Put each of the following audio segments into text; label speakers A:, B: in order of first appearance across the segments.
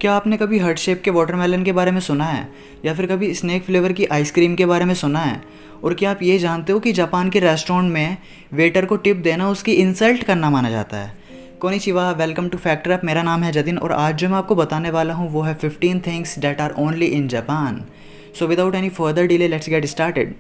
A: क्या आपने कभी हार्ट शेप के वाटरमेलन के बारे में सुना है, या फिर कभी स्नैक फ्लेवर की आइसक्रीम के बारे में सुना है? और क्या आप ये जानते हो कि जापान के रेस्टोरेंट में वेटर को टिप देना उसकी इंसल्ट करना माना जाता है? Konnichiwa, welcome two factor up. मेरा नाम है जतिन और आज जो मैं आपको बताने वाला हूँ वो है 15 things that are only in Japan. So without any further delay let's get started.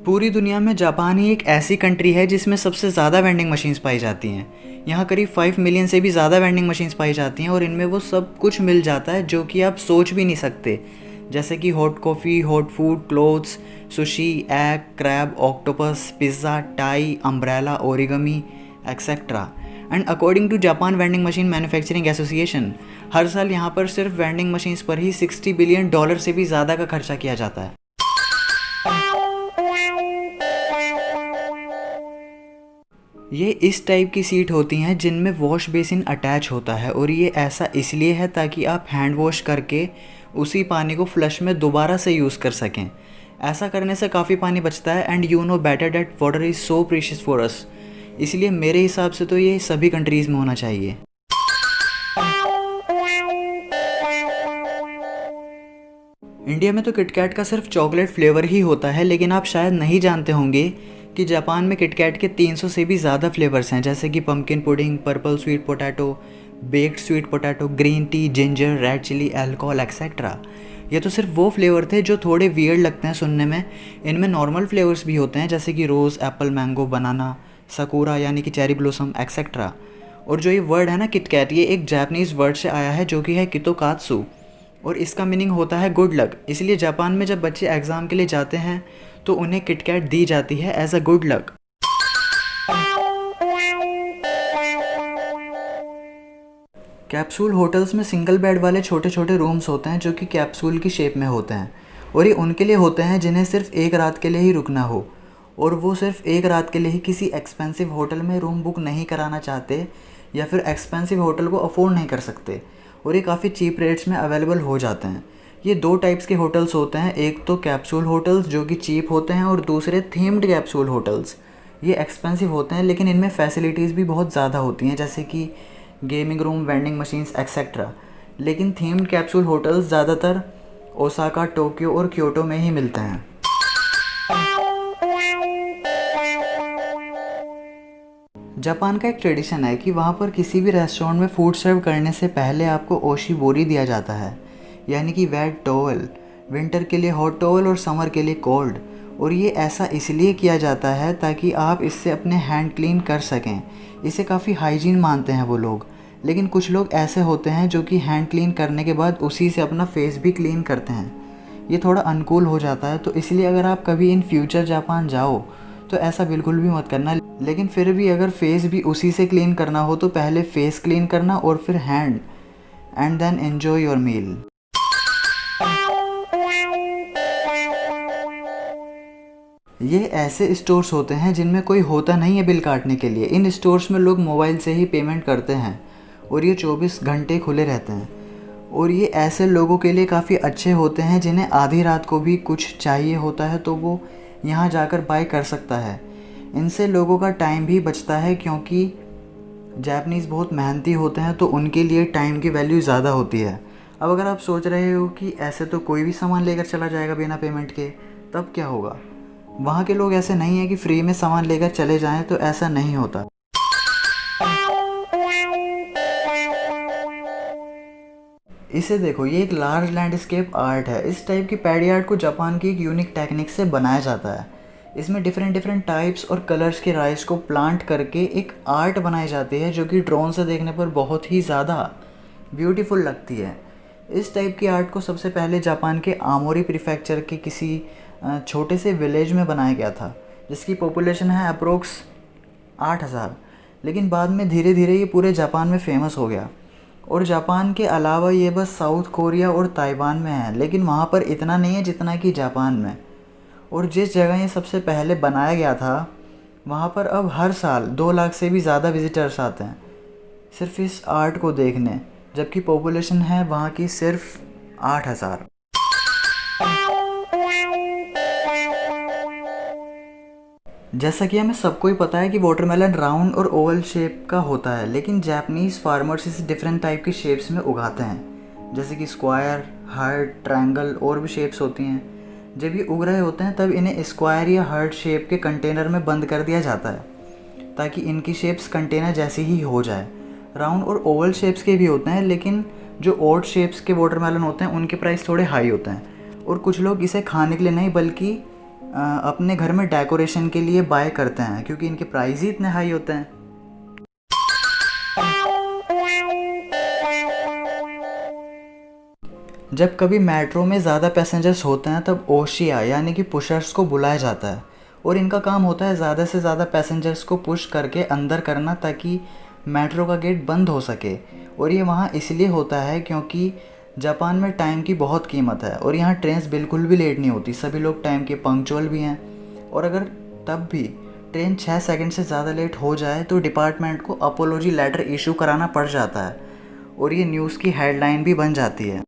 A: पूरी दुनिया में जापान ही एक ऐसी कंट्री है जिसमें सबसे ज़्यादा वेंडिंग मशीन्स पाई जाती हैं। यहाँ करीब 5 मिलियन से भी ज़्यादा वेंडिंग मशीन्स पाई जाती हैं और इनमें वो सब कुछ मिल जाता है जो कि आप सोच भी नहीं सकते, जैसे कि hot coffee, hot food, clothes, sushi, egg, crab, octopus, pizza, tie, umbrella, origami etcetera. And according to Japan vending machine manufacturing association, हर साल यहाँ पर सिर्फ वेंडिंग मशीन्स पर ही $60 बिलियन से भी ज़्यादा का खर्चा किया जाता है। ये इस टाइप की सीट होती हैं जिनमें वॉश बेसिन अटैच होता है और ये ऐसा इसलिए है ताकि आप हैंड वॉश करके उसी पानी को फ्लश में दोबारा से यूज़ कर सकें। ऐसा करने से काफ़ी पानी बचता है and you know better that water is so precious for us. इसलिए मेरे हिसाब से तो ये सभी कंट्रीज़ में होना चाहिए। इंडिया में तो किटकैट का सिर्फ चॉकलेट फ्लेवर ही होता है, लेकिन आप शायद नहीं जानते होंगे कि जापान में किटकैट के 300 से भी ज़्यादा फ्लेवर्स हैं, जैसे कि pumpkin pudding, purple sweet potato, baked sweet potato, green tea, ginger, red chilli, alcohol etcetera. ये तो सिर्फ वो फ्लेवर थे जो थोड़े वियर्ड लगते हैं सुनने में। इनमें नॉर्मल फ्लेवर्स भी होते हैं, जैसे कि रोज़, एप्पल, मैंगो, बनाना, सकूरा यानी कि चेरी ब्लॉसम एक्सेट्रा। और जो ये वर्ड है ना किटकैट, ये एक जापानीज़ वर्ड से आया है जो कि है कितोकात्सु और इसका मीनिंग होता है गुड लक। इसलिए जापान में जब बच्चे एग्ज़ाम के लिए जाते हैं तो उन्हें किटकैट दी जाती है as a good luck. Capsule hotels में सिंगल बेड वाले छोटे छोटे रूम्स होते हैं जो कि कैप्सूल की शेप में होते हैं और ये उनके लिए होते हैं जिन्हें सिर्फ एक रात के लिए ही रुकना हो और वो सिर्फ एक रात के लिए ही किसी एक्सपेंसिव होटल में रूम बुक नहीं कराना चाहते या फिर एक्सपेंसिव होटल को अफोर्ड नहीं कर सकते, और ये काफ़ी चीप रेट्स में अवेलेबल हो जाते हैं। ये दो टाइप्स के होटल्स होते हैं, एक तो कैप्सूल होटल्स जो कि चीप होते हैं और दूसरे थीम्ड कैप्सूल होटल्स। ये एक्सपेंसिव होते हैं लेकिन इनमें फैसिलिटीज़ भी बहुत ज़्यादा होती हैं, जैसे कि gaming room, vending machines etcetera. लेकिन थीम्ड कैप्सूल होटल्स ज़्यादातर ओसाका, टोक्यो और क्योटो में ही मिलते हैं। जापान का एक ट्रेडिशन है कि वहाँ पर किसी भी रेस्टोरेंट में फूड सर्व करने से पहले आपको ओशिबोरी दिया जाता है, यानी कि वेट टॉवल। विंटर के लिए हॉट टॉवल और समर के लिए कोल्ड। और ये ऐसा इसलिए किया जाता है ताकि आप इससे अपने हैंड क्लीन कर सकें। इसे काफ़ी हाइजीन मानते हैं वो लोग। लेकिन कुछ लोग ऐसे होते हैं जो कि हैंड क्लीन करने के बाद उसी से अपना फेस भी क्लीन करते हैं। ये थोड़ा अनकूल हो जाता है, तो इसलिए अगर आप कभी इन फ्यूचर जापान जाओ तो ऐसा बिल्कुल भी मत करना। लेकिन फिर भी अगर फेस भी उसी से क्लीन करना हो तो पहले फेस क्लीन करना और फिर hand, and then enjoy your meal. ये ऐसे स्टोर्स होते हैं जिनमें कोई होता नहीं है बिल काटने के लिए। इन स्टोर्स में लोग मोबाइल से ही पेमेंट करते हैं और ये 24 घंटे खुले रहते हैं। और ये ऐसे लोगों के लिए काफ़ी अच्छे होते हैं जिन्हें आधी रात को भी कुछ चाहिए होता है तो वो यहाँ जाकर बाय कर सकता है। इनसे लोगों का टाइम भी बचता है, क्योंकि जापानीज़ बहुत मेहनती होते हैं तो उनके लिए टाइम की वैल्यू ज़्यादा होती है। अब अगर आप सोच रहे हो कि ऐसे तो कोई भी सामान लेकर चला जाएगा बिना पेमेंट के, तब क्या होगा? वहाँ के लोग ऐसे नहीं है कि फ्री में सामान लेकर चले जाएं, तो ऐसा नहीं होता। इसे देखो, ये एक लार्ज लैंडस्केप आर्ट है। इस टाइप की पैडी आर्ट को जापान की एक यूनिक टेक्निक से बनाया जाता है। इसमें डिफरेंट टाइप्स और कलर्स के राइस को प्लांट करके एक आर्ट बनाई जाती है जो कि ड्रोन से देखने पर बहुत ही ज़्यादा ब्यूटीफुल लगती है। इस टाइप की आर्ट को सबसे पहले जापान के आमोरी प्रीफेक्चर के किसी छोटे से विलेज में बनाया गया था, जिसकी पॉपुलेशन है अप्रोक्स 8000। लेकिन बाद में धीरे धीरे ये पूरे जापान में फेमस हो गया। और जापान के अलावा ये बस साउथ कोरिया और ताइवान में है, लेकिन वहाँ पर इतना नहीं है जितना कि जापान में। और जिस जगह ये सबसे पहले बनाया गया था वहाँ पर अब हर साल 2 लाख से भी ज़्यादा विजिटर्स आते हैं सिर्फ इस आर्ट को देखने, जबकि पॉपुलेशन है वहाँ की सिर्फ 8000। जैसा कि हमें सबको ही पता है कि वाटरमेलन राउंड और ओवल शेप का होता है, लेकिन जापानीज़ फार्मर्स इसे डिफरेंट टाइप की शेप्स में उगाते हैं, जैसे कि स्क्वायर, हार्ट, ट्रायंगल और भी शेप्स होती हैं। जब ये उग रहे होते हैं तब इन्हें स्क्वायर या हार्ट शेप के कंटेनर में बंद कर दिया जाता है ताकि इनकी शेप्स कंटेनर जैसी ही हो जाए। राउंड और ओवल शेप्स के भी होते हैं, लेकिन जो ऑड शेप्स के वाटरमेलन होते हैं उनके प्राइस थोड़े हाई होते हैं और कुछ लोग इसे खाने के लिए नहीं बल्कि अपने घर में डेकोरेशन के लिए बाय करते हैं क्योंकि इनके प्राइस ही इतने हाई होते हैं। जब कभी मेट्रो में ज़्यादा पैसेंजर्स होते हैं तब ओशिया यानी कि पुशर्स को बुलाया जाता है और इनका काम होता है ज़्यादा से ज़्यादा पैसेंजर्स को पुश करके अंदर करना ताकि मेट्रो का गेट बंद हो सके। और ये वहाँ इसलिए होता है क्योंकि जापान में टाइम की बहुत कीमत है और यहाँ ट्रेन्स बिल्कुल भी लेट नहीं होती, सभी लोग टाइम के पंक्चुअल भी हैं। और अगर तब भी ट्रेन 6 सेकंड से ज़्यादा लेट हो जाए तो डिपार्टमेंट को अपोलॉजी लेटर इशू कराना पड़ जाता है और ये न्यूज़ की हेडलाइन भी बन जाती है।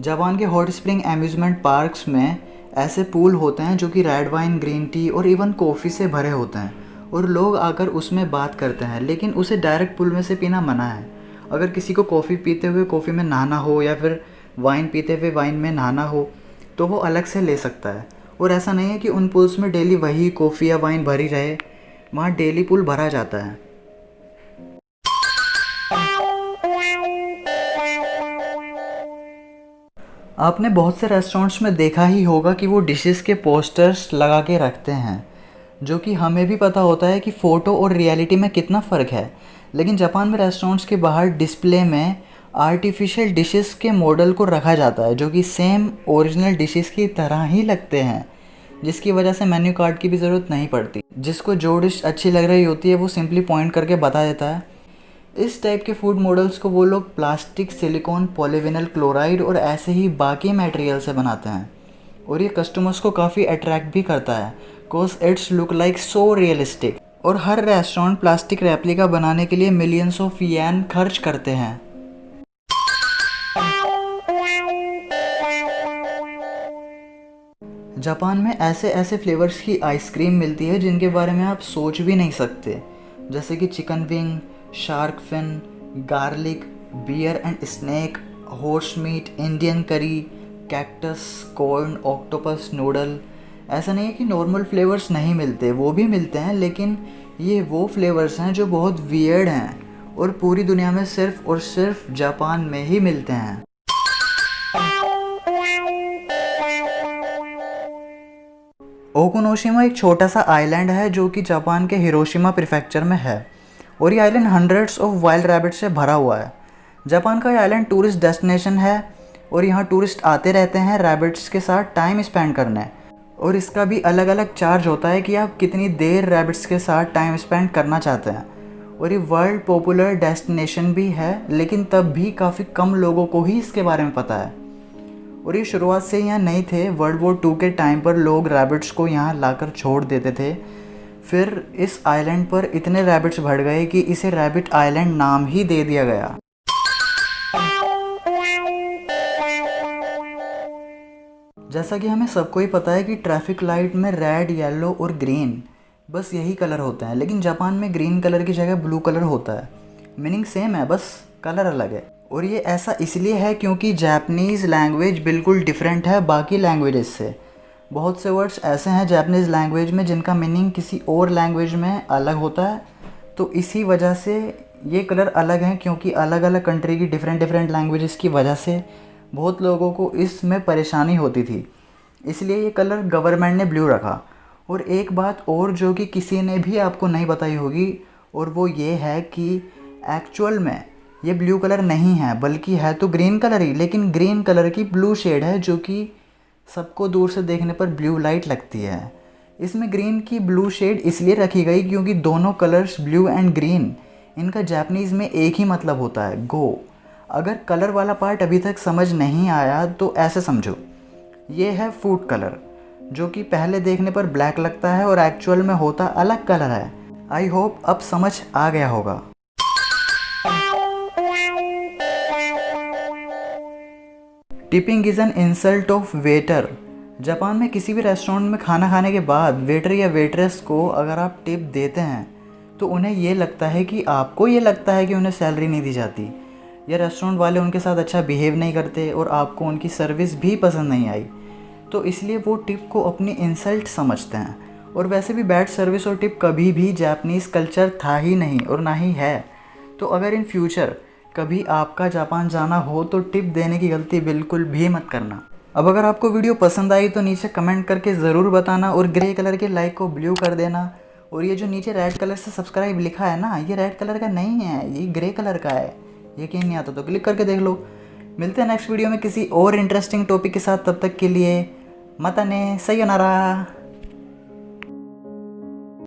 A: जापान के हॉट स्प्रिंग एम्यूजमेंट पार्क्स में ऐसे पूल होते हैं जो कि रेड वाइन, ग्रीन टी और इवन कॉफ़ी से भरे होते हैं और लोग आकर उसमें बात करते हैं, लेकिन उसे डायरेक्ट पूल में से पीना मना है। अगर किसी को कॉफ़ी पीते हुए कॉफ़ी में नहाना हो या फिर वाइन पीते हुए वाइन में नहाना हो तो वो अलग से ले सकता है। और ऐसा नहीं है कि उन पूल्स में डेली वही कॉफ़ी या वाइन भरी रहे, वहाँ डेली पूल भरा जाता है। आपने बहुत से रेस्टोरेंट्स में देखा ही होगा कि वो डिशेस के पोस्टर्स लगा के रखते हैं, जो कि हमें भी पता होता है कि फ़ोटो और रियलिटी में कितना फ़र्क है। लेकिन जापान में रेस्टोरेंट्स के बाहर डिस्प्ले में आर्टिफिशियल डिशेस के मॉडल को रखा जाता है जो कि सेम ओरिजिनल डिशेस की तरह ही लगते हैं, जिसकी वजह से मेन्यू कार्ड की भी ज़रूरत नहीं पड़ती। जिसको जो डिश अच्छी लग रही होती है वो सिंपली पॉइंट करके बता देता है। इस टाइप के फूड मॉडल्स को वो लोग प्लास्टिक, सिलिकॉन, पॉलीविनाइल क्लोराइड और ऐसे ही बाकी मटेरियल से बनाते हैं और ये कस्टमर्स को काफ़ी अट्रैक्ट भी करता है because it's look like so realistic. और हर रेस्टोरेंट प्लास्टिक रेप्लिका बनाने के लिए मिलियंस ऑफ येन खर्च करते हैं। जापान में ऐसे ऐसे फ्लेवर्स की आइसक्रीम मिलती है जिनके बारे में आप सोच भी नहीं सकते, जैसे कि chicken wing, shark fin, garlic, beer and snack, horse meat, Indian curry, cactus, corn, octopus, noodle. ऐसा नहीं है कि नॉर्मल फ्लेवर्स नहीं मिलते, वो भी मिलते हैं, लेकिन ये वो फ्लेवर्स हैं जो बहुत वियर्ड हैं और पूरी दुनिया में सिर्फ और सिर्फ जापान में ही मिलते हैं। ओकुनोशिमा एक छोटा सा आइलैंड है जो कि जापान के हिरोशिमा प्रीफेक्चर में है और ये island hundreds of wild rabbit से भरा हुआ है। जापान का ये आइलैंड टूरिस्ट डेस्टिनेशन है और यहाँ टूरिस्ट आते रहते हैं रैबिट्स के साथ टाइम स्पेंड करने, और इसका भी अलग अलग चार्ज होता है कि आप कितनी देर रैबिट्स के साथ टाइम स्पेंड करना चाहते हैं। और ये वर्ल्ड पॉपुलर डेस्टिनेशन भी है, लेकिन तब भी काफ़ी कम लोगों को ही इसके बारे में पता है। और ये शुरुआत से यहाँ नहीं थे, वर्ल्ड वॉर 2 के टाइम पर लोग रैबिट्स को यहाँ लाकर छोड़ देते थे। फिर इस आइलैंड पर इतने रैबिट्स बढ़ गए कि इसे रैबिट आइलैंड नाम ही दे दिया गया। जैसा कि हमें सबको ही पता है कि ट्रैफिक लाइट में रेड, येलो और ग्रीन बस यही कलर होते हैं, लेकिन जापान में ग्रीन कलर की जगह ब्लू कलर होता है। मीनिंग सेम है, बस कलर अलग है। और ये ऐसा इसलिए है क्योंकि जापानीज़ लैंग्वेज बिल्कुल डिफरेंट है बाकी लैंग्वेजेस से। बहुत से वर्ड्स ऐसे हैं जापानीज़ लैंग्वेज में जिनका मीनिंग किसी और लैंग्वेज में अलग होता है, तो इसी वजह से ये कलर अलग हैं, क्योंकि अलग अलग कंट्री की डिफरेंट लैंग्वेजेस की वजह से बहुत लोगों को इसमें परेशानी होती थी, इसलिए ये कलर गवर्नमेंट ने ब्लू रखा। और एक बात और जो कि किसी ने भी आपको नहीं बताई होगी, और वो ये है कि एक्चुअल में ये ब्लू कलर नहीं है, बल्कि है तो ग्रीन कलर ही, लेकिन ग्रीन कलर की ब्लू शेड है जो कि सबको दूर से देखने पर ब्लू लाइट लगती है। इसमें ग्रीन की ब्लू शेड इसलिए रखी गई क्योंकि दोनों कलर्स ब्लू एंड ग्रीन, इनका जापानीज़ में एक ही मतलब होता है, गो। अगर कलर वाला पार्ट अभी तक समझ नहीं आया तो ऐसे समझो, ये है फूड कलर जो कि पहले देखने पर ब्लैक लगता है और एक्चुअल में होता अलग कलर है। आई होप अब समझ आ गया होगा। Tipping is an insult of waiter. Japan में किसी भी रेस्टोरेंट में खाना खाने के बाद वेटर या वेट्रेस को अगर आप टिप देते हैं तो उन्हें ये लगता है कि आपको ये लगता है कि उन्हें सैलरी नहीं दी जाती, या रेस्टोरेंट वाले उनके साथ अच्छा बिहेव नहीं करते और आपको उनकी सर्विस भी पसंद नहीं आई, तो इसलिए वो टिप को अपनी इंसल्ट समझते हैं। और वैसे भी बैड सर्विस और टिप कभी भी जापानीज़ कल्चर था ही नहीं और ना ही है। तो अगर इन फ्यूचर कभी आपका जापान जाना हो तो टिप देने की गलती बिल्कुल भी मत करना। अब अगर आपको वीडियो पसंद आई तो नीचे कमेंट करके ज़रूर बताना और ग्रे कलर के लाइक को ब्लू कर देना। और ये जो नीचे रेड कलर से सब्सक्राइब लिखा है ना, ये रेड कलर का नहीं है, ये ग्रे कलर का है। यकीन नहीं आता तो क्लिक करके देख लो। मिलते हैं नेक्स्ट वीडियो में किसी और इंटरेस्टिंग टॉपिक के साथ, तब तक के लिए मताने सयोनारा।